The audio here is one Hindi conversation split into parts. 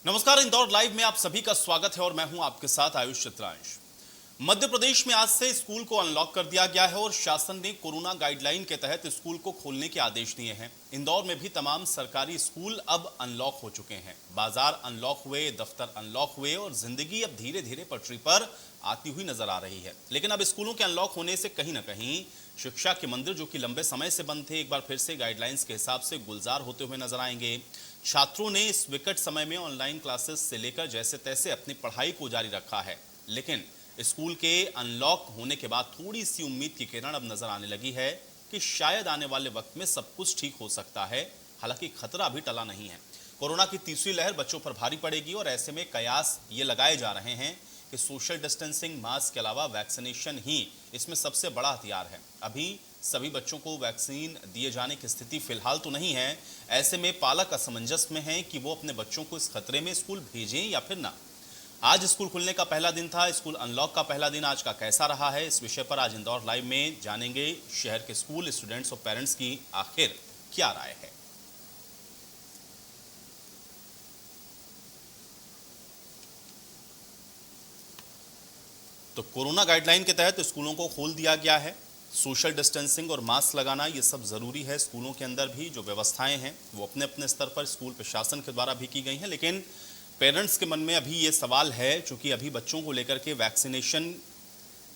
नमस्कार, इंदौर लाइव में आप सभी का स्वागत है और मैं हूं आपके साथ आयुष चित्रांश। मध्य प्रदेश में आज से स्कूल को अनलॉक कर दिया गया है और शासन ने कोरोना गाइडलाइन के तहत स्कूल को खोलने के आदेश दिए हैं। इंदौर में भी तमाम सरकारी स्कूल अब अनलॉक हो चुके हैं। बाजार अनलॉक हुए, दफ्तर अनलॉक हुए और जिंदगी अब धीरे धीरे पटरी पर आती हुई नजर आ रही है। लेकिन अब स्कूलों के अनलॉक होने से कहीं ना कहीं शिक्षा के मंदिर, जो कि लंबे समय से बंद थे, एक बार फिर से गाइडलाइंस के हिसाब से गुलजार होते हुए नजर आएंगे। छात्रों ने इस विकट समय में ऑनलाइन क्लासेस से लेकर जैसे तैसे अपनी पढ़ाई को जारी रखा है। लेकिन स्कूल के अनलॉक होने के बाद थोड़ी सी उम्मीद की किरण अब नजर आने लगी है कि शायद आने वाले वक्त में सब कुछ ठीक हो सकता है। हालांकि खतरा अभी टला नहीं है। कोरोना की तीसरी लहर बच्चों पर भारी पड़ेगी और ऐसे में कयास ये लगाए जा रहे हैं कि सोशल डिस्टेंसिंग, मास्क के अलावा वैक्सीनेशन ही इसमें सबसे बड़ा हथियार है। अभी सभी बच्चों को वैक्सीन दिए जाने की स्थिति फिलहाल तो नहीं है। ऐसे में पालक असमंजस में हैं कि वो अपने बच्चों को इस खतरे में स्कूल भेजें या फिर ना। आज स्कूल खुलने का पहला दिन था, स्कूल अनलॉक का पहला दिन आज का कैसा रहा है, इस विषय पर आज इंदौर लाइव में जानेंगे शहर के स्कूल स्टूडेंट्स और पेरेंट्स की आखिर क्या राय है। तो कोरोना गाइडलाइन के तहत स्कूलों को खोल दिया गया है। सोशल डिस्टेंसिंग और मास्क लगाना ये सब ज़रूरी है। स्कूलों के अंदर भी जो व्यवस्थाएं हैं वो अपने अपने स्तर पर स्कूल प्रशासन के द्वारा भी की गई हैं। लेकिन पेरेंट्स के मन में अभी ये सवाल है, चूंकि अभी बच्चों को लेकर के वैक्सीनेशन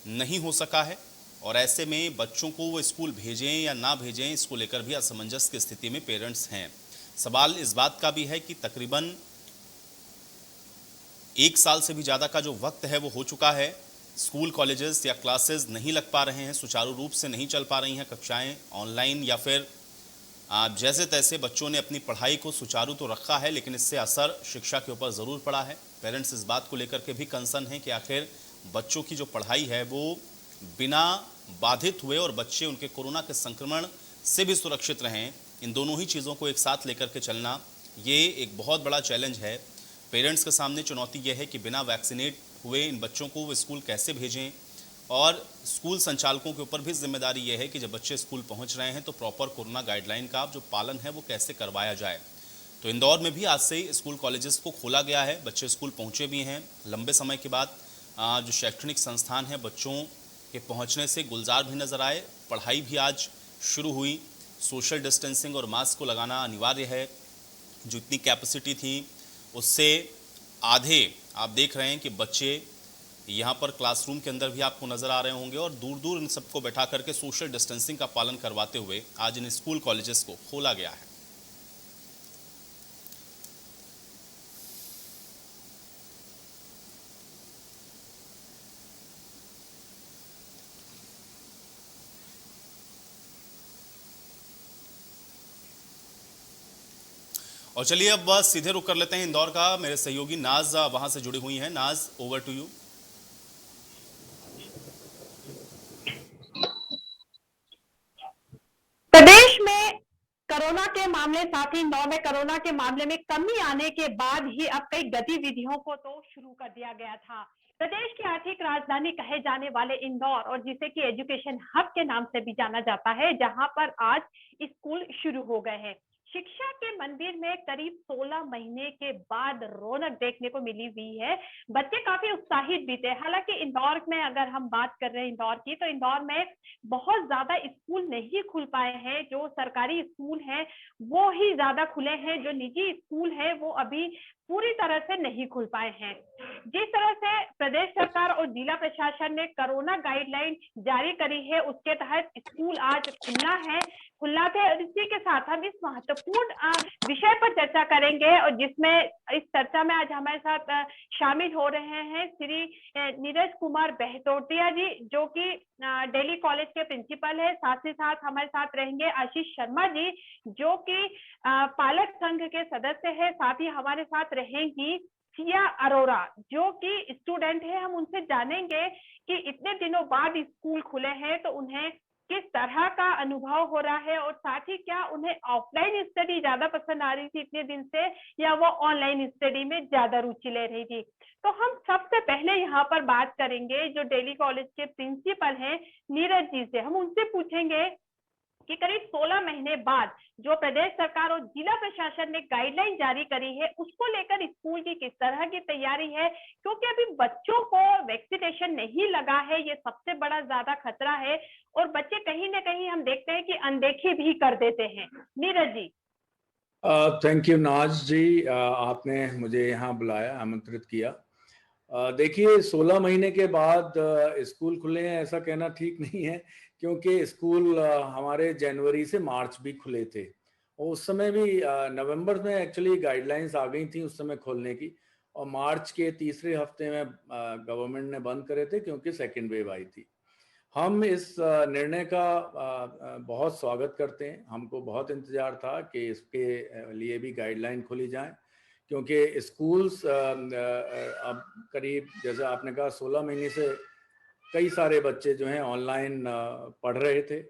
नहीं हो सका है और ऐसे में बच्चों को वो स्कूल भेजें या ना भेजें, इसको लेकर भी असमंजस की स्थिति में पेरेंट्स हैं। सवाल इस बात का भी है कि तकरीबन 1 साल से भी ज़्यादा का जो वक्त है वो हो चुका है। स्कूल, कॉलेजेस या क्लासेस नहीं लग पा रहे हैं, सुचारू रूप से नहीं चल पा रही हैं कक्षाएं ऑनलाइन, या फिर जैसे तैसे बच्चों ने अपनी पढ़ाई को सुचारू तो रखा है, लेकिन इससे असर शिक्षा के ऊपर ज़रूर पड़ा है। पेरेंट्स इस बात को लेकर के भी कंसर्न हैं कि आखिर बच्चों की जो पढ़ाई है वो बिना बाधित हुए और बच्चे उनके कोरोना के संक्रमण से भी सुरक्षित रहें, इन दोनों ही चीज़ों को एक साथ लेकर के चलना ये एक बहुत बड़ा चैलेंज है। पेरेंट्स के सामने चुनौती यह है कि बिना वैक्सीनेट हुए इन बच्चों को वो स्कूल कैसे भेजें, और स्कूल संचालकों के ऊपर भी जिम्मेदारी ये है कि जब बच्चे स्कूल पहुंच रहे हैं तो प्रॉपर कोरोना गाइडलाइन का जो पालन है वो कैसे करवाया जाए। तो इंदौर में भी आज से स्कूल कॉलेजेस को खोला गया है, बच्चे स्कूल पहुंचे भी हैं। लंबे समय के बाद जो शैक्षणिक संस्थान है बच्चों के पहुंचने से गुलजार भी नज़र आए। पढ़ाई भी आज शुरू हुई। सोशल डिस्टेंसिंग और मास्क को लगाना अनिवार्य है। जो इतनी कैपेसिटी थी उससे आधे आप देख रहे हैं कि बच्चे यहाँ पर क्लासरूम के अंदर भी आपको नज़र आ रहे होंगे और दूर दूर इन सबको बैठा करके सोशल डिस्टेंसिंग का पालन करवाते हुए आज इन स्कूल कॉलेजेस को खोला गया है। और चलिए अब बस सीधे रुक कर लेते हैं इंदौर का। मेरे सहयोगी नाज वहां से जुड़ी हुई हैं। नाज, ओवर टू यू। प्रदेश में कोरोना के मामले, साथ ही इंदौर में कोरोना के मामले में कमी आने के बाद ही अब कई गतिविधियों को तो शुरू कर दिया गया था। प्रदेश की आर्थिक राजधानी कहे जाने वाले इंदौर, और जिसे कि एजुकेशन हब के नाम से भी जाना जाता है, जहां पर आज स्कूल शुरू हो गए हैं। शिक्षा के मंदिर में करीब 16 महीने के बाद रौनक देखने को मिली हुई है। बच्चे काफी उत्साहित भी थे। हालांकि इंदौर में अगर हम बात कर रहे हैं इंदौर की, तो इंदौर में बहुत ज्यादा स्कूल नहीं खुल पाए हैं। जो सरकारी स्कूल हैं वो ही ज्यादा खुले हैं, जो निजी स्कूल है वो अभी पूरी तरह से नहीं खुल पाए हैं। जिस तरह से प्रदेश सरकार और जिला प्रशासन ने कोरोना गाइडलाइन जारी करी है, उसके तहत स्कूल आज खुलना थे। और इसी के साथ हम इस महत्वपूर्ण विषय पर चर्चा करेंगे, और जिसमें इस चर्चा में आज हमारे साथ शामिल हो रहे हैं श्री नीरज कुमार बहतोटिया जी, जो कि दिल्ली कॉलेज के प्रिंसिपल है। साथ ही साथ हमारे साथ रहेंगे आशीष शर्मा जी, जो कि पालक संघ के सदस्य है। साथ ही हमारे साथ रहेंगी सिया अरोरा, जो कि स्टूडेंट है। हम उनसे जानेंगे कि इतने दिनों बाद स्कूल खुले हैं तो उन्हें किस तरह का अनुभव हो रहा है, और साथ ही क्या उन्हें ऑफलाइन स्टडी ज्यादा पसंद आ रही थी इतने दिन से, या वो ऑनलाइन स्टडी में ज्यादा रुचि ले रही थी। तो हम सबसे पहले यहाँ पर बात करेंगे जो दिल्ली कॉलेज के प्रिंसिपल हैं नीरज जी से। हम उनसे पूछेंगे कि करीब 16 महीने बाद जो प्रदेश सरकार और जिला प्रशासन ने गाइडलाइन जारी करी है, उसको लेकर स्कूल की किस तरह की तैयारी है, क्योंकि अभी बच्चों को वैक्सीनेशन नहीं लगा है, ये सबसे बड़ा ज्यादा खतरा है और बच्चे कहीं ना कहीं हम देखते हैं कि अनदेखी भी कर देते हैं। नीरज जी। थैंक यू नाज जी, आपने मुझे यहाँ बुलाया, आमंत्रित किया। देखिए, 16 महीने के बाद स्कूल खुले हैं ऐसा कहना ठीक नहीं है, क्योंकि स्कूल हमारे जनवरी से मार्च भी खुले थे और उस समय भी नवंबर में एक्चुअली गाइडलाइंस आ गई थी उस समय खोलने की, और मार्च के तीसरे हफ्ते में गवर्नमेंट ने बंद करे थे क्योंकि सेकेंड वेव आई थी। हम इस निर्णय का बहुत स्वागत करते हैं। हमको बहुत इंतजार था कि इसके लिए भी गाइडलाइन खोली जाए, क्योंकि स्कूल्स अब करीब, जैसे आपने कहा, 16 महीने से कई सारे बच्चे जो हैं ऑनलाइन पढ़ रहे थे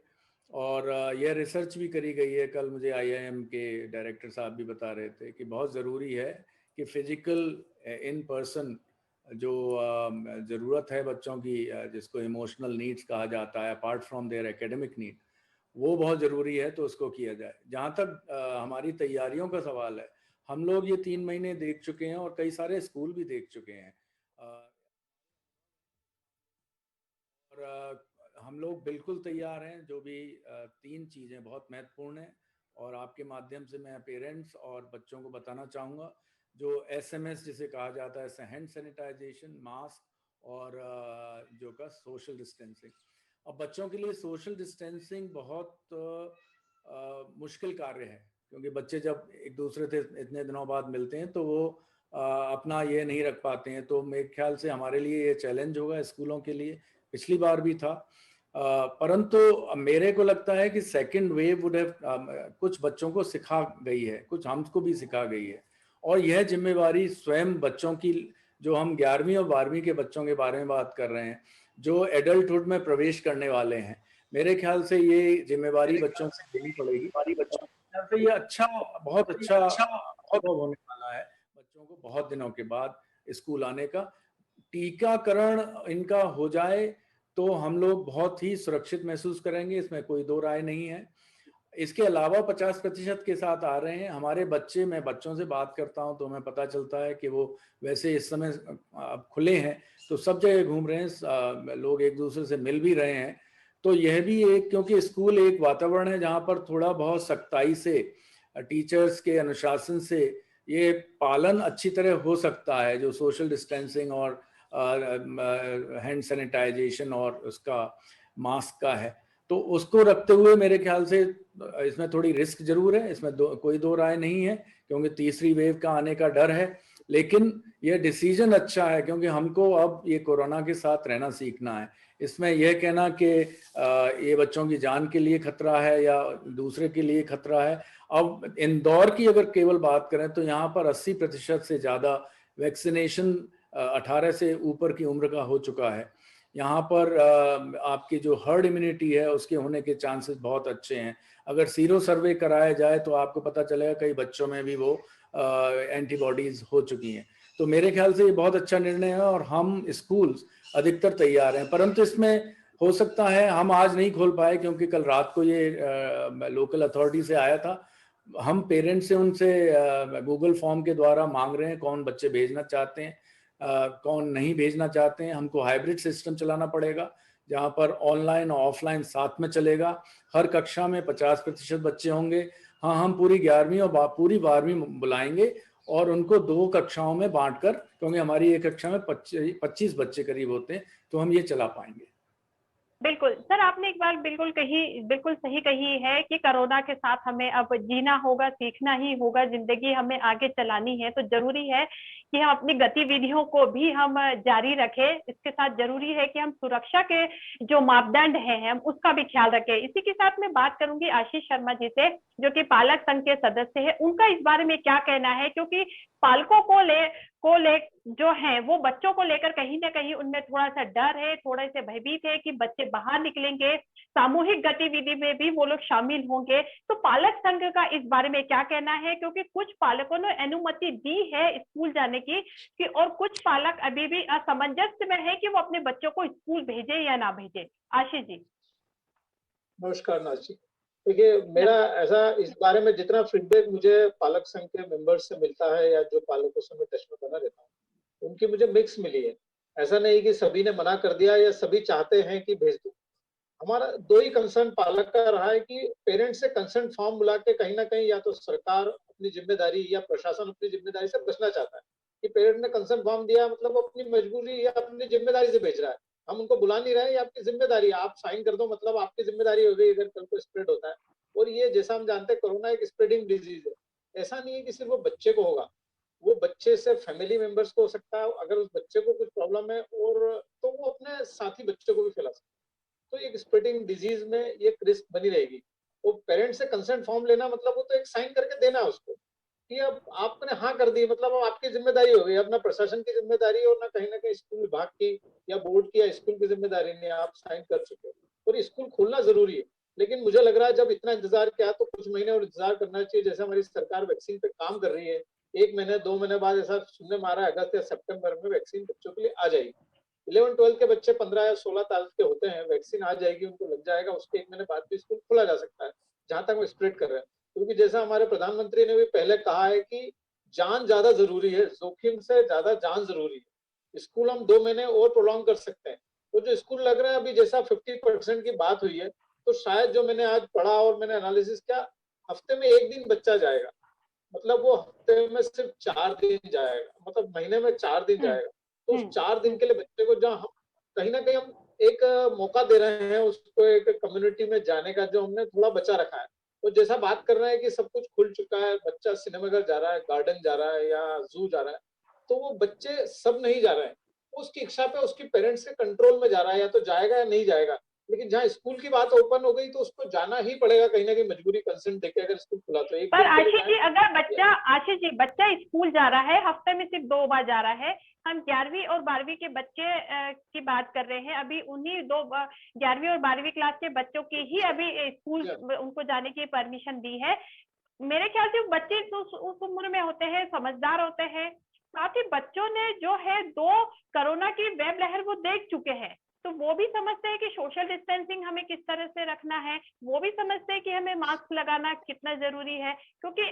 और यह रिसर्च भी करी गई है। कल मुझे आईआईएम के डायरेक्टर साहब भी बता रहे थे कि बहुत ज़रूरी है कि फिजिकल इन पर्सन जो ज़रूरत है बच्चों की, जिसको इमोशनल नीड्स कहा जाता है apart from their academic need, वो बहुत ज़रूरी है, तो उसको किया जाए। जहाँ तक हमारी तैयारियों का सवाल है, हम लोग ये 3 महीने देख चुके हैं और कई सारे स्कूल भी देख चुके हैं, और हम लोग बिल्कुल तैयार हैं। जो भी 3 चीज़ें बहुत महत्वपूर्ण हैं और आपके माध्यम से मैं पेरेंट्स और बच्चों को बताना चाहूँगा। जो एसएमएस जिसे कहा जाता है, हैंड सैनिटाइजेशन, मास्क और जो का सोशल डिस्टेंसिंग। अब बच्चों के लिए सोशल डिस्टेंसिंग बहुत मुश्किल कार्य है, क्योंकि बच्चे जब एक दूसरे से इतने दिनों बाद मिलते हैं तो वो अपना ये नहीं रख पाते हैं। तो मेरे ख्याल से हमारे लिए ये चैलेंज होगा स्कूलों के लिए, पिछली बार भी था। परंतु मेरे को लगता है कि सेकंड वेव वुड हैव कुछ बच्चों को सिखा गई है, कुछ हमको भी सिखा गई है, और यह जिम्मेवारी स्वयं बच्चों की, जो हम 11वीं और 12वीं के बच्चों के बारे में बात कर रहे हैं, जो एडल्टहुड में प्रवेश करने वाले हैं, मेरे ख्याल से ये जिम्मेवारी बच्चों को देनी पड़ेगी। तो ये बहुत अच्छा अनुभव होने वाला है बच्चों को बहुत दिनों के बाद स्कूल आने का। टीकाकरण इनका हो जाए तो हम लोग बहुत ही सुरक्षित महसूस करेंगे, इसमें कोई दो राय नहीं है। इसके अलावा 50% के साथ आ रहे हैं हमारे बच्चे। मैं बच्चों से बात करता हूं तो हमें पता चलता है कि वो वैसे इस समय अब खुले हैं तो सब जगह घूम रहे हैं, लोग एक दूसरे से मिल भी रहे हैं। तो यह भी एक, क्योंकि स्कूल एक वातावरण है जहां पर थोड़ा बहुत सख्ताई से, टीचर्स के अनुशासन से ये पालन अच्छी तरह हो सकता है, जो सोशल डिस्टेंसिंग और हैंड सैनिटाइजेशन और उसका मास्क का है। तो उसको रखते हुए मेरे ख्याल से इसमें थोड़ी रिस्क जरूर है, इसमें कोई दो राय नहीं है, क्योंकि तीसरी वेव का आने का डर है। लेकिन यह डिसीजन अच्छा है, क्योंकि हमको अब ये कोरोना के साथ रहना सीखना है। इसमें यह कहना कि ये बच्चों की जान के लिए खतरा है या दूसरे के लिए खतरा है। अब इंदौर की अगर केवल बात करें तो यहाँ पर 80% से ज़्यादा वैक्सीनेशन 18 से ऊपर की उम्र का हो चुका है। यहाँ पर आपकी जो हर्ड इम्यूनिटी है उसके होने के चांसेस बहुत अच्छे हैं। अगर सीरो सर्वे कराया जाए तो आपको पता चलेगा कई बच्चों में भी वो एंटीबॉडीज हो चुकी हैं। तो मेरे ख्याल से ये बहुत अच्छा निर्णय है और हम स्कूल्स अधिकतर तैयार हैं। परंतु इसमें हो सकता है हम आज नहीं खोल पाए, क्योंकि कल रात को ये लोकल अथॉरिटी से आया था। हम पेरेंट्स से उनसे गूगल फॉर्म के द्वारा मांग रहे हैं कौन बच्चे भेजना चाहते हैं, कौन नहीं भेजना चाहते हैं। हमको हाइब्रिड सिस्टम चलाना पड़ेगा, जहां पर ऑनलाइन और ऑफलाइन साथ में चलेगा। हर कक्षा में 50% बच्चे होंगे। हाँ, हम पूरी 11वीं और पूरी 12वीं बुलाएंगे और उनको 2 कक्षाओं में बांटकर, क्योंकि हमारी एक कक्षा में 25 बच्चे करीब होते हैं, तो हम ये चला पाएंगे। बिल्कुल सर, आपने एक बात बिल्कुल सही कही है कि कोरोना के साथ हमें अब जीना होगा, सीखना ही होगा, जिंदगी हमें आगे चलानी है। तो जरूरी है कि हम अपनी गतिविधियों को भी हम जारी रखें। इसके साथ जरूरी है कि हम सुरक्षा के जो मापदंड हैं हम उसका भी ख्याल रखें। इसी के साथ मैं बात करूंगी आशीष शर्मा जी से, जो कि पालक संघ के सदस्य है। उनका इस बारे में क्या कहना है, क्योंकि पालकों को ले जो है वो बच्चों को लेकर कहीं ना कहीं उनमें थोड़ा सा डर है, थोड़े से भयभीत है कि बच्चे बाहर निकलेंगे, सामूहिक गतिविधि में भी वो लोग शामिल होंगे। तो पालक संघ का इस बारे में क्या कहना है, क्योंकि कुछ पालकों ने अनुमति दी है स्कूल जाने की कि, और कुछ पालक अभी भी असमंजस में है कि वो अपने बच्चों को स्कूल भेजे या ना भेजे। आशीष जी। नमस्कार नाज जी। देखिए, या मेरा ऐसा इस बारे में जितना फीडबैक मुझे पालक संघ के मेंबर्स से मिलता है या जो पालकों से मैं टच में बना रहता हूँ, उनकी मुझे मिक्स मिली है। ऐसा नहीं कि सभी ने मना कर दिया या सभी चाहते हैं कि भेज दो। हमारा 2 ही कंसर्न पालक का रहा है कि पेरेंट्स से कंसेंट फॉर्म बुला के कहीं न कहीं या तो सरकार अपनी ज़िम्मेदारी या प्रशासन अपनी ज़िम्मेदारी से बचना चाहता है, कि पेरेंट ने कंसेंट फॉर्म दिया मतलब वो अपनी मजबूरी या अपनी ज़िम्मेदारी से भेज रहा है। हम उनको बुला नहीं रहे हैं, ये आपकी ज़िम्मेदारी है, आप साइन कर दो मतलब आपकी ज़िम्मेदारी हो गई अगर कल को स्प्रेड होता है। और ये जैसा हम जानते हैं कोरोना एक स्प्रेडिंग डिज़ीज़ है। ऐसा नहीं है कि सिर्फ़ वो बच्चे को होगा, वो बच्चे से फैमिली मेंबर्स को हो सकता है, अगर उस बच्चे को कुछ प्रॉब्लम है और तो वो अपने साथी बच्चों को भी फैला सकता है। तो एक स्प्रेडिंग डिजीज में ये रिस्क बनी रहेगी। वो पेरेंट्स से कंसेंट फॉर्म लेना मतलब वो तो एक साइन करके देना है उसको कि अब आपने हाँ कर दी मतलब अब आपकी जिम्मेदारी हो गई, अब ना प्रशासन की जिम्मेदारी और ना कहीं ना कहीं स्कूल विभाग की या बोर्ड की या स्कूल की जिम्मेदारी नहीं, आप साइन कर चुके हो और स्कूल खोलना जरूरी है। लेकिन मुझे लग रहा है जब इतना इंतजार किया तो कुछ महीने और इंतजार करना चाहिए। जैसे हमारी सरकार वैक्सीन पे काम कर रही है, 1 महीने 2 महीने बाद ऐसा सुनने में आ रहा है अगस्त या सितंबर में वैक्सीन बच्चों के लिए आ जाएगी। 11-12 के बच्चे 15 या 16 साल के होते हैं, वैक्सीन आ जाएगी, उनको लग जाएगा, उसके 1 महीने बाद भी स्कूल खोला जा सकता है, जहाँ तक वो स्प्रेड कर रहे हैं। क्योंकि जैसा हमारे प्रधानमंत्री ने भी पहले कहा है कि जान ज़्यादा ज़रूरी है, जोखिम से ज़्यादा जान ज़रूरी है। स्कूल हम 2 महीने और प्रोलॉन्ग कर सकते हैं। तो जो स्कूल लग रहा है अभी जैसा 50% की बात हुई है, तो शायद जो मैंने आज पढ़ा और मैंने एनालिसिस किया, हफ्ते में 1 दिन बच्चा जाएगा। मतलब वो हफ्ते में सिर्फ 4 दिन जाएगा, मतलब महीने में 4 दिन हम्म जाएगा। तो उस 4 दिन हम्म के लिए बच्चे को जहाँ हम कहीं न कहीं हम एक मौका दे रहे हैं उसको एक कम्युनिटी में जाने का जो हमने थोड़ा बचा रखा है। तो जैसा बात कर रहे हैं कि सब कुछ खुल चुका है, बच्चा सिनेमाघर जा रहा है, गार्डन जा रहा है या ज़ू जा रहा है, तो वो बच्चे सब नहीं जा रहे हैं। उसकी इच्छा पे उसके पेरेंट्स के कंट्रोल में जा रहा है, या तो जाएगा या नहीं जाएगा। लेकिन जहाँ स्कूल की बात ओपन हो गई तो उसको जाना ही पड़ेगा कहीं न कहीं मजबूरी कंसेंट देके अगर स्कूल खुला तो 1 पर दिन के लिए आशीष जाए जी, अगर या बच्चा आशीष जी बच्चा स्कूल जा रहा है, हफ्ते में सिर्फ 2 बार जा रहा है, हम 11वीं और 12वीं के बच्चे की बात कर रहे हैं, अभी उन्हीं 11वीं और 12वीं क्लास के बच्चों की ही अभी स्कूल या उनको जाने की परमिशन दी है। मेरे ख्याल से बच्चे उस उम्र में होते हैं, समझदार होते हैं। साथ ही बच्चों ने जो है 2 कोरोना की वेब लहर वो देख चुके हैं, तो वो भी समझते हैं कि सोशल डिस्टेंसिंग हमें किस तरह से रखना है, वो भी समझते हैं कि हमें मास्क लगाना कितना जरूरी है, क्योंकि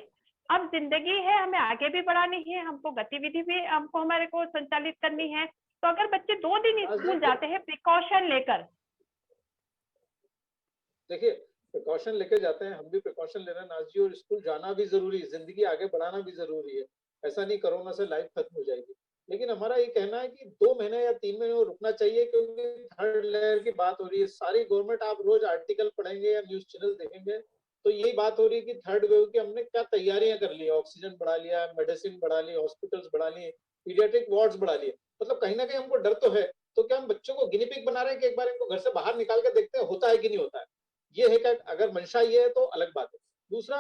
अब जिंदगी है, हमें आगे भी बढ़ानी है, हमको गतिविधि भी हमको हमारे को संचालित करनी है। तो अगर बच्चे 2 दिन स्कूल राजदीप जाते हैं प्रिकॉशन लेकर। देखिए, प्रिकॉशन लेके जाते हैं, हम भी प्रिकॉशन ले रहे हैं नाज़ जी, और स्कूल जाना भी ज़रूरी है, ज़िंदगी आगे बढ़ाना भी ज़रूरी है। ऐसा नहीं कोरोना से लाइफ खत्म हो जाएगी। लेकिन हमारा ये कहना है कि 2 महीने या 3 महीने और रुकना चाहिए क्योंकि थर्ड लेयर की बात हो रही है। सारी गवर्नमेंट आप रोज़ आर्टिकल पढ़ेंगे या न्यूज़ चैनल देखेंगे, तो यही बात हो रही है कि थर्ड वेव की हमने क्या तैयारियाँ कर ली है, ऑक्सीजन बढ़ा लिया, मेडिसिन बढ़ा ली, हॉस्पिटल्स बढ़ा लिए, पीडियाट्रिक वार्ड्स बढ़ा लिए। मतलब कहीं न कहीं हमको डर तो है, तो क्या हम बच्चों को गिनी पिग बना रहे हैं कि एक बार इनको घर से बाहर निकाल के देखते हैं, होता है कि नहीं होता है? ये है कि अगर मंशा ये है तो अलग बात है। दूसरा,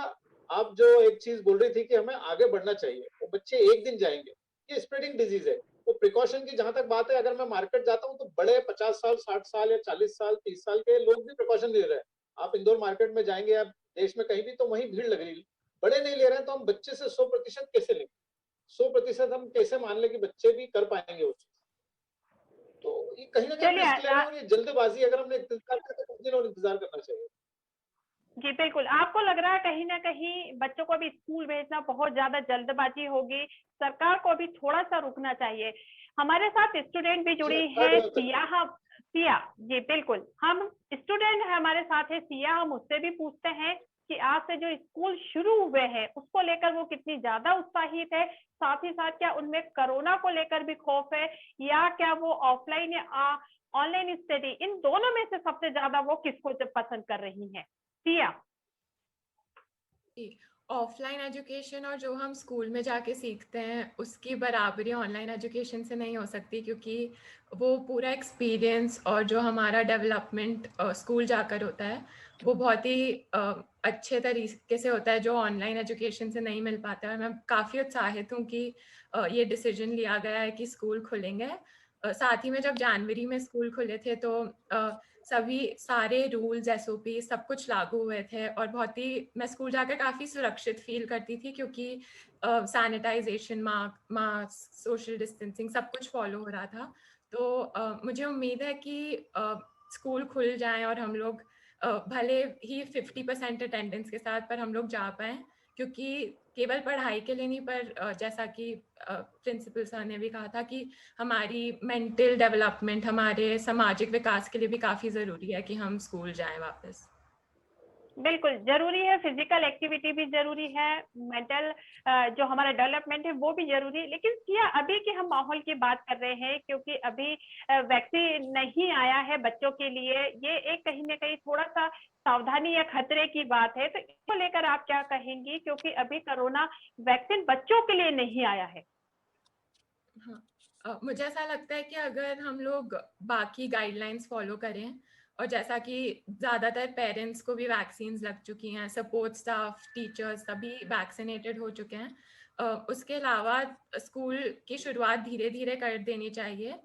आप जो एक चीज बोल रही थी कि हमें आगे बढ़ना चाहिए, वो बच्चे 1 दिन जाएंगे, ये स्प्रेडिंग डिजीज है। तो प्रिकॉशन की जहां तक बात है, अगर मैं मार्केट जाता हूं तो बड़े 50 साल 60 साल या 40 साल 30 साल के लोग भी प्रिकॉशन ले रहे हैं। आप इंदौर मार्केट में जाएंगे, आप देश में कहीं भी, तो वहीं भीड़ लग रही है। बड़े नहीं ले रहे हैं तो हम बच्चे से 100% कैसे लें? 100% हम कैसे मान लें कि बच्चे भी कर पाएंगे वो चीज? तो ये कहीं ना कहीं हम चलिए रिस्क ले रहे हैं, और ये जल्दबाजी अगर हमने इंतजार किया तो कुछ दिन और इंतजार करना चाहिए। जी बिल्कुल, आपको लग रहा है कहीं ना कहीं बच्चों को भी स्कूल भेजना बहुत ज्यादा जल्दबाजी होगी, सरकार को भी थोड़ा सा रुकना चाहिए। हमारे साथ स्टूडेंट भी जी, जुड़ी थर्ड है, वेव तक। सिया। सिया जी बिल्कुल, हम स्टूडेंट है, हमारे साथ है सिया, हम उससे भी पूछते हैं कि आज से जो स्कूल शुरू हुए हैं उसको लेकर वो कितनी ज्यादा उत्साहित है, साथ ही साथ क्या उनमें कोरोना को लेकर भी खौफ है, या क्या वो ऑफलाइन या ऑनलाइन स्टडी, इन दोनों में से सबसे ज्यादा वो किसको पसंद कर रही है सिया। ऑफलाइन एजुकेशन और जो हम स्कूल में जाके सीखते हैं उसकी बराबरी ऑनलाइन एजुकेशन से नहीं हो सकती, क्योंकि वो पूरा एक्सपीरियंस और जो हमारा डेवलपमेंट स्कूल जाकर होता है वो बहुत ही अच्छे तरीके से होता है, जो ऑनलाइन एजुकेशन से नहीं मिल पाता है। मैं काफ़ी उत्साहित हूँ कि ये डिसीजन लिया गया है कि स्कूल खुलेंगे। साथ ही में जब जनवरी में स्कूल खुले थे तो सभी सारे रूल्स एसओपी सब कुछ लागू हुए थे, और बहुत ही मैं स्कूल जाकर काफ़ी सुरक्षित फील करती थी, क्योंकि सैनिटाइजेशन, मास्क, सोशल डिस्टेंसिंग सब कुछ फॉलो हो रहा था। तो मुझे उम्मीद है कि स्कूल खुल जाएं और हम लोग भले ही 50% अटेंडेंस के साथ पर हम लोग जा पाएँ, क्योंकि केवल पढ़ाई के लिए नहीं पर जैसा कि प्रिंसिपल सर ने भी कहा था कि हमारी मेंटल डेवलपमेंट, हमारे सामाजिक विकास के लिए भी काफ़ी ज़रूरी है कि हम स्कूल जाएँ वापस। बिल्कुल जरूरी है, फिजिकल एक्टिविटी भी जरूरी है, मेंटल जो हमारा डेवलपमेंट है वो भी जरूरी है। लेकिन सिया, अभी के हम माहौल की बात कर रहे हैं क्योंकि अभी वैक्सीन नहीं आया है बच्चों के लिए, ये एक कहीं ना कहीं थोड़ा सा सावधानी या खतरे की बात है, तो इसको लेकर आप क्या कहेंगी, क्योंकि अभी कोरोना वैक्सीन बच्चों के लिए नहीं आया है। हाँ, मुझे ऐसा लगता है कि अगर हम लोग बाकी गाइडलाइंस फॉलो करें और जैसा कि ज़्यादातर पेरेंट्स को भी वैक्सीन्स लग चुकी हैं, सपोर्ट स्टाफ, टीचर्स सभी वैक्सीनेटेड हो चुके हैं, उसके अलावा स्कूल की शुरुआत धीरे धीरे कर देनी चाहिए।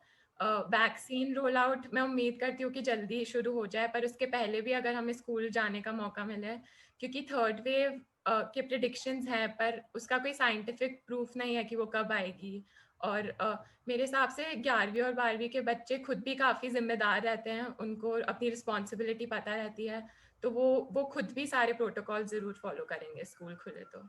वैक्सीन रोल आउट मैं उम्मीद करती हूँ कि जल्दी शुरू हो जाए, पर उसके पहले भी अगर हमें स्कूल जाने का मौका मिले, क्योंकि थर्ड वेव के प्रिडिक्शंस हैं पर उसका कोई साइंटिफिक प्रूफ नहीं है कि वो कब आएगी। और मेरे हिसाब से 11वीं और 12वीं के बच्चे खुद भी काफ़ी ज़िम्मेदार रहते हैं, उनको अपनी रिस्पॉन्सिबिलिटी पता रहती है, तो वो खुद भी सारे प्रोटोकॉल ज़रूर फॉलो करेंगे स्कूल खुले तो।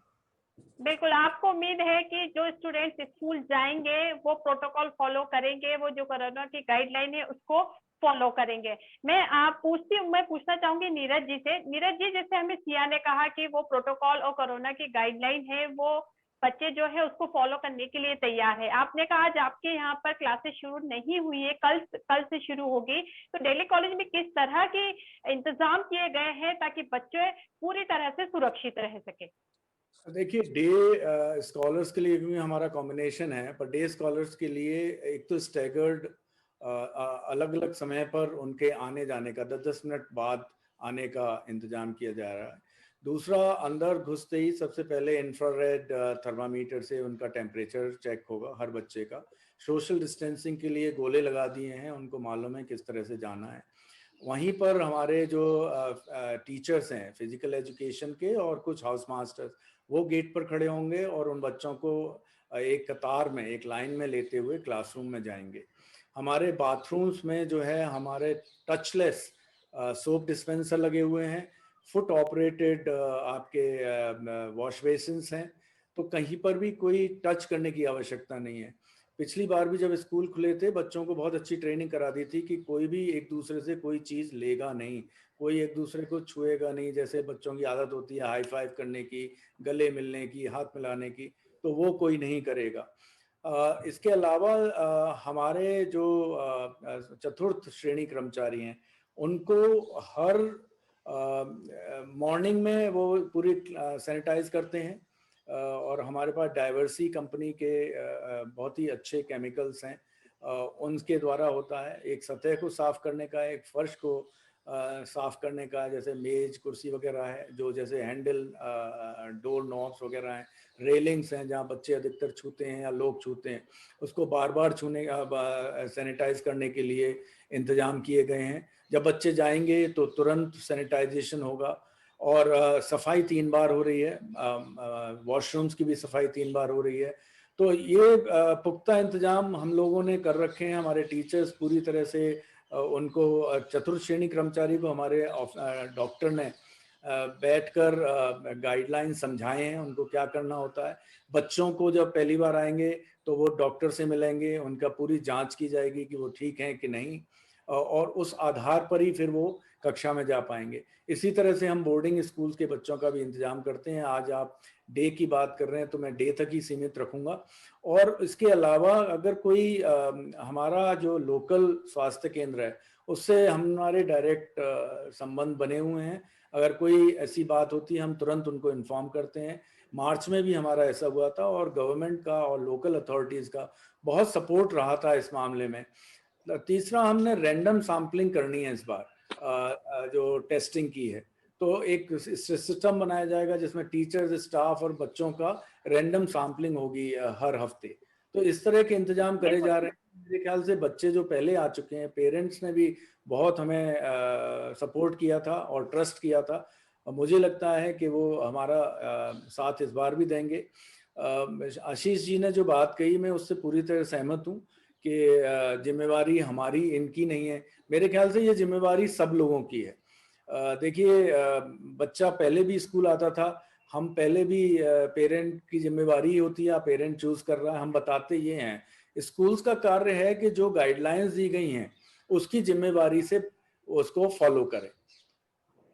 बिल्कुल, आपको उम्मीद है कि जो स्टूडेंट्स स्कूल जाएंगे वो प्रोटोकॉल फॉलो करेंगे, वो जो कोरोना की गाइडलाइन है उसको फॉलो करेंगे। मैं पूछना चाहूंगी नीरज जी से। नीरज जी, जैसे हमें सिया ने कहा कि वो प्रोटोकॉल और कोरोना की गाइडलाइन है वो बच्चे जो है उसको फॉलो करने के लिए तैयार है। आपने कहा आज आपके यहाँ पर क्लासेस शुरू नहीं हुई है, कल से शुरू होगी, तो दिल्ली कॉलेज में किस तरह के इंतजाम किए गए हैं ताकि बच्चे पूरी तरह से सुरक्षित रह सके? देखिए, डे स्कॉलर्स के लिए भी हमारा कॉम्बिनेशन है, पर डे स्कॉलर्स के लिए एक तो स्टैगर्ड अलग अलग समय पर उनके आने जाने का 10-10 मिनट बाद आने का इंतजाम किया जा रहा है। दूसरा, अंदर घुसते ही सबसे पहले इंफ्रारेड थर्मामीटर से उनका टेम्परेचर चेक होगा हर बच्चे का। सोशल डिस्टेंसिंग के लिए गोले लगा दिए हैं, उनको मालूम है किस तरह से जाना है। वहीं पर हमारे जो टीचर्स हैं फिजिकल एजुकेशन के और कुछ हाउस मास्टर्स, वो गेट पर खड़े होंगे और उन बच्चों को एक कतार में, एक लाइन में लेते हुए क्लासरूम में जाएंगे। हमारे बाथरूम्स में जो है हमारे टचलेस सोप डिस्पेंसर लगे हुए हैं, फुट ऑपरेटेड आपके वॉश बेसिन्स हैं, तो कहीं पर भी कोई टच करने की आवश्यकता नहीं है। पिछली बार भी जब स्कूल खुले थे, बच्चों को बहुत अच्छी ट्रेनिंग करा दी थी कि कोई भी एक दूसरे से कोई चीज़ लेगा नहीं, कोई एक दूसरे को छुएगा नहीं। जैसे बच्चों की आदत होती है हाई फाइव करने की, गले मिलने की, हाथ मिलाने की, तो वो कोई नहीं करेगा। इसके अलावा हमारे जो चतुर्थ श्रेणी कर्मचारी हैं, उनको हर मॉर्निंग में वो पूरी सैनिटाइज करते हैं, और हमारे पास डाइवर्सी कंपनी के बहुत ही अच्छे केमिकल्स हैं, उनके द्वारा होता है। एक सतह को साफ करने का, एक फर्श को साफ करने का, जैसे मेज कुर्सी वगैरह है, जो जैसे हैंडल डोर नॉब्स वगैरह हैं, रेलिंग्स हैं जहाँ बच्चे अधिकतर छूते हैं या लोग छूते हैं, उसको बार बार छूने सैनिटाइज करने के लिए इंतजाम किए गए हैं। जब बच्चे जाएंगे तो तुरंत सैनिटाइजेशन होगा। और सफाई 3 बार हो रही है, वॉशरूम्स की भी सफाई 3 बार हो रही है। तो ये पुख्ता इंतजाम हम लोगों ने कर रखे हैं। हमारे टीचर्स पूरी तरह से उनको चतुर्थ श्रेणी कर्मचारी को हमारे डॉक्टर ने बैठकर गाइडलाइन समझाए हैं, उनको क्या करना होता है। बच्चों को जब पहली बार आएंगे तो वो डॉक्टर से मिलेंगे, उनका पूरी जांच की जाएगी कि वो ठीक हैं कि नहीं, और उस आधार पर ही फिर वो कक्षा में जा पाएंगे। इसी तरह से हम बोर्डिंग स्कूल्स के बच्चों का भी इंतजाम करते हैं। आज आप डे की बात कर रहे हैं तो मैं डे तक ही सीमित रखूंगा। और इसके अलावा अगर कोई हमारा जो लोकल स्वास्थ्य केंद्र है उससे हमारे डायरेक्ट संबंध बने हुए हैं, अगर कोई ऐसी बात होती है हम तुरंत उनको इन्फॉर्म करते हैं। मार्च में भी हमारा ऐसा हुआ था और गवर्नमेंट का और लोकल अथॉरिटीज़ का बहुत सपोर्ट रहा था इस मामले में। तीसरा, हमने रैंडम सैंपलिंग करनी है इस बार, जो टेस्टिंग की है, तो एक सिस्टम बनाया जाएगा जिसमें टीचर्स, स्टाफ और बच्चों का रैंडम सैंपलिंग होगी हर हफ्ते। तो इस तरह के इंतजाम करे जा रहे हैं। मेरे ख्याल से बच्चे जो पहले आ चुके हैं, पेरेंट्स ने भी बहुत हमें सपोर्ट किया था और ट्रस्ट किया था। मुझे लगता है कि वो हमारा साथ इस बार भी देंगे। आशीष जी ने जो बात कही, मैं उससे पूरी तरह सहमत हूँ कि जिम्मेवारी हमारी इनकी नहीं है। मेरे ख्याल से ये जिम्मेवारी सब लोगों की है। देखिए, बच्चा पहले भी स्कूल आता था, हम पहले भी पेरेंट की जिम्मेवारी होती है, पेरेंट चूज कर रहा है, हम बताते ये हैं। स्कूल्स का कार्य है कि जो गाइडलाइंस दी गई हैं उसकी जिम्मेवारी से उसको फॉलो करें।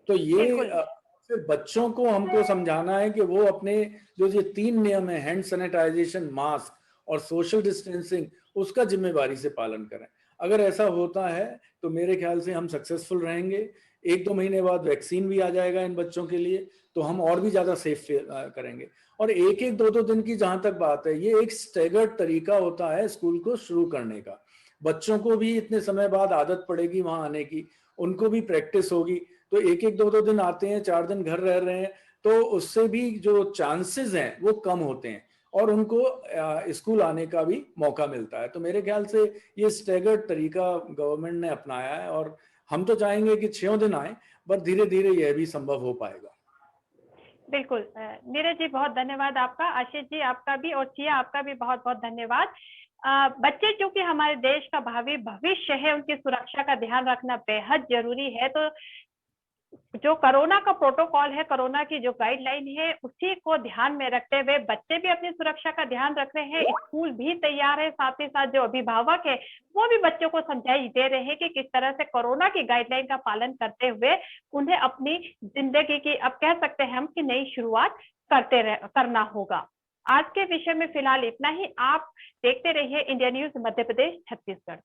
तो ये बिल्कुल। फिर बच्चों को हमको समझाना है कि वो अपने जो ये 3 नियम है, हैंड सैनिटाइजेशन, मास्क और सोशल डिस्टेंसिंग, उसका जिम्मेवारी से पालन करें। अगर ऐसा होता है तो मेरे ख्याल से हम सक्सेसफुल रहेंगे। 1-2 महीने बाद वैक्सीन भी आ जाएगा इन बच्चों के लिए, तो हम और भी ज्यादा सेफ करेंगे। और 1-1, 2-2 दिन की जहां तक बात है, ये एक स्टैगर्ड तरीका होता है स्कूल को शुरू करने का। बच्चों को भी इतने समय बाद आदत पड़ेगी वहां आने की, उनको भी प्रैक्टिस होगी। तो 1-1, 2-2 दिन आते हैं, 4 दिन घर रह रहे हैं, तो उससे भी जो चांसेस हैं वो कम होते हैं और उनको स्कूल आने का भी मौका मिलता है। तो मेरे ख्याल से ये स्टैगर्ड तरीका गवर्नमेंट ने अपनाया है और हम तो चाहेंगे कि 6 दिन आए, पर धीरे धीरे यह भी संभव हो पाएगा। बिल्कुल। नीरज जी बहुत धन्यवाद आपका, आशीष जी आपका भी और सिया आपका भी बहुत बहुत धन्यवाद। बच्चे चूंकि हमारे देश का भावी भविष्य है, उनकी सुरक्षा का ध्यान रखना बेहद जरूरी है। तो जो कोरोना का प्रोटोकॉल है, कोरोना की जो गाइडलाइन है, उसी को ध्यान में रखते हुए बच्चे भी अपनी सुरक्षा का ध्यान रख रहे हैं, स्कूल भी तैयार है, साथ ही साथ जो अभिभावक है वो भी बच्चों को समझाई दे रहे हैं कि किस तरह से कोरोना की गाइडलाइन का पालन करते हुए उन्हें अपनी जिंदगी की, अब कह सकते हैं हम, कि नई शुरुआत करना होगा। आज के विषय में फिलहाल इतना ही। आप देखते रहिए इंडिया न्यूज मध्य प्रदेश छत्तीसगढ़।